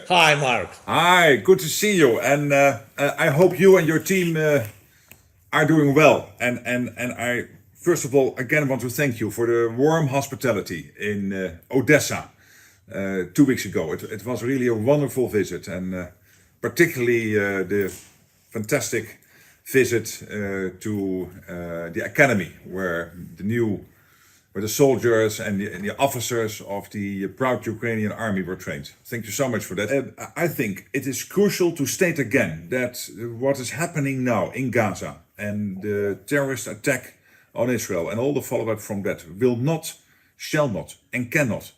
Hi, Mark. Hi, good to see you. And I hope you and your team are doing well. And I, first of all, again want to thank you for the warm hospitality in Odessa 2 weeks ago. It was really a wonderful visit, and particularly the fantastic visit to the academy where the soldiers and the officers of the proud Ukrainian army were trained. Thank you so much for that. I think it is crucial to state again that what is happening now in Gaza and the terrorist attack on Israel and all the follow-up from that will not, shall not, and cannot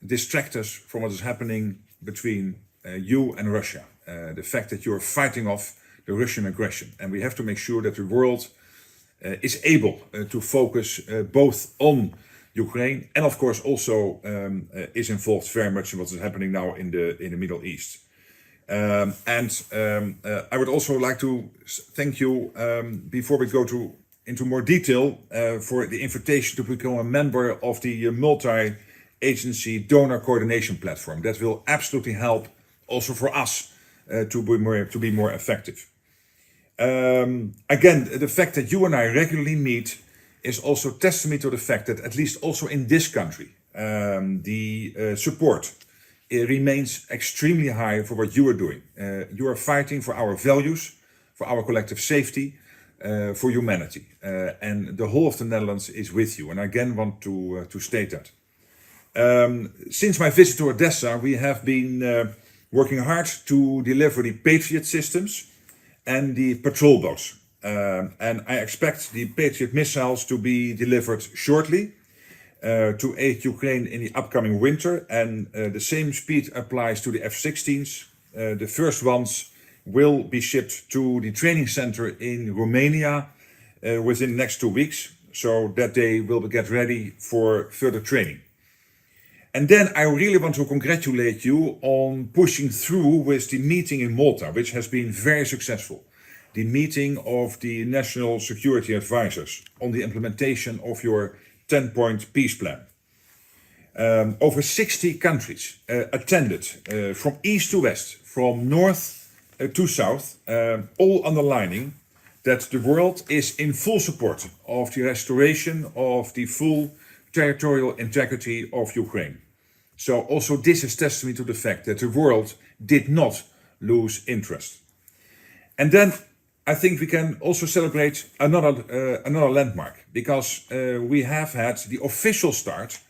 distract us from what is happening between you and Russia. The fact that you are fighting off the Russian aggression. And we have to make sure that the world is able to focus both on Ukraine and of course also is involved very much in what is happening now in the Middle East. I would also like to thank you before we go into more detail for the invitation to become a member of the multi-agency donor coordination platform. That will absolutely help also for us to be more effective. Again, the fact that you and I regularly meet is also testimony to the fact that at least also in this country, the support remains extremely high for what you are doing. You are fighting for our values, for our collective safety, for humanity. And the whole of the Netherlands is with you. And I again want to state that. Since my visit to Odessa, we have been working hard to deliver the Patriot systems and the patrol boats. And I expect the Patriot missiles to be delivered shortly to aid Ukraine in the upcoming winter. And the same speed applies to the F-16s. The first ones will be shipped to the training center in Romania within the next 2 weeks, so that they will get ready for further training. And then I really want to congratulate you on pushing through with the meeting in Malta, which has been very successful. The meeting of the National Security Advisors on the implementation of your 10-point peace plan. Over 60 countries attended from east to west, from north to south, all underlining that the world is in full support of the restoration of the full territorial integrity of Ukraine. So also this is testimony to the fact that the world did not lose interest. And then I think we can also celebrate another landmark, because we have had the official start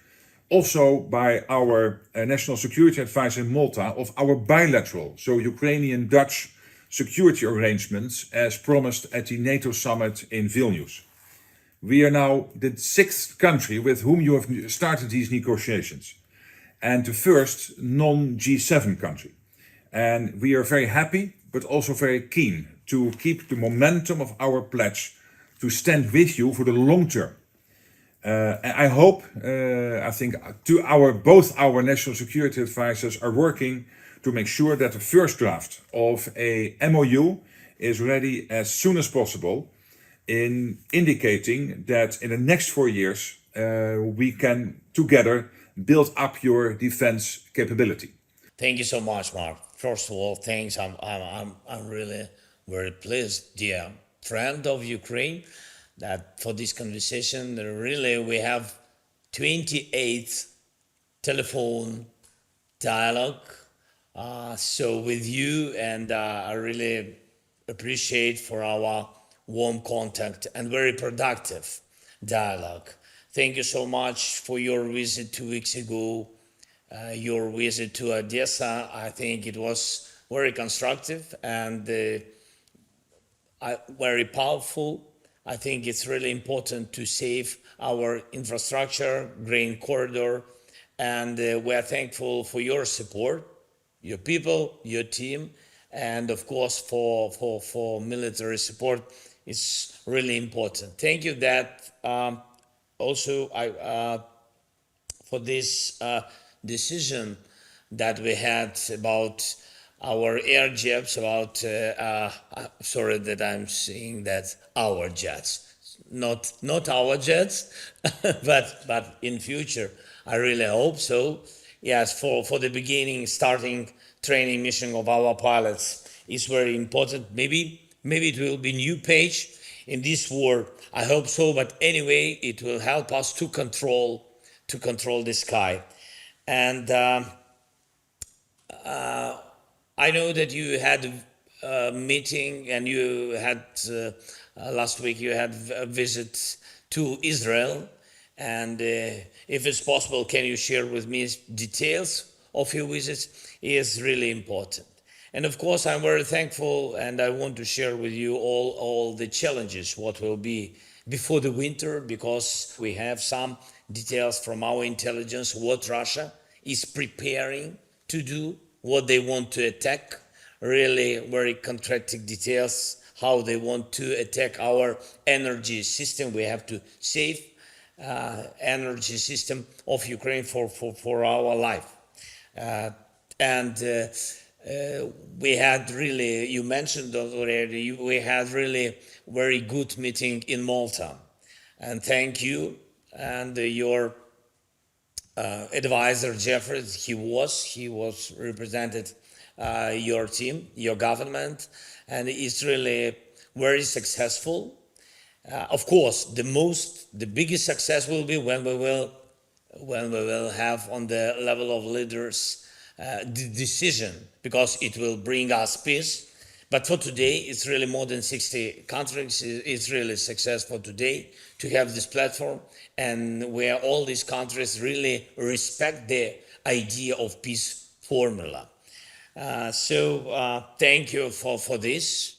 also by our National Security Advisor in Malta of our bilateral, so Ukrainian-Dutch security arrangements as promised at the NATO summit in Vilnius. We are now the 6th country with whom you have started these negotiations, and the first non-G7 country. And we are very happy, but also very keen to keep the momentum of our pledge to stand with you for the long term. I hope, I think both our national security advisors are working to make sure that the first draft of a MOU is ready as soon as possible, in indicating that in the next 4 years we can together build up your defense capability. Thank you so much, Mark. First of all, thanks. I'm really very pleased, dear friend of Ukraine, that for this conversation, really we have 28th telephone dialogue. So with you, and I really appreciate for our warm contact and very productive dialogue. Thank you so much for your visit 2 weeks ago. Your visit to Odessa, I think it was very constructive and very powerful. I think it's really important to save our infrastructure, grain corridor, and we are thankful for your support, your people, your team, and of course for military support. It's really important. Thank you that also for this decision that we had about our air jets, about sorry that I'm saying that our jets, not our jets, but in future I really hope so. Yes, for the beginning, starting training mission of our pilots is very important. Maybe it will be new page in this war. I hope so, but anyway, it will help us to control the sky. And I know that you had a meeting, and you had last week you had a visit to Israel. And if it's possible, can you share with me details of your visits? It is really important. And of course, I'm very thankful, and I want to share with you all the challenges, what will be before the winter, because we have some details from our intelligence, what Russia is preparing to do, what they want to attack, really very contracting details, how they want to attack our energy system. We have to save energy system of Ukraine for our life. We had really, you mentioned already, we had really very good meeting in Malta. And thank you and your advisor Jeffrey, he was represented your team, your government, and it's really very successful. Of course, the biggest success will be when we will have on the level of leaders the decision, because it will bring us peace. But for today, it's really more than 60 countries. It's really successful today to have this platform, and where all these countries really respect the idea of peace formula. So thank you for this.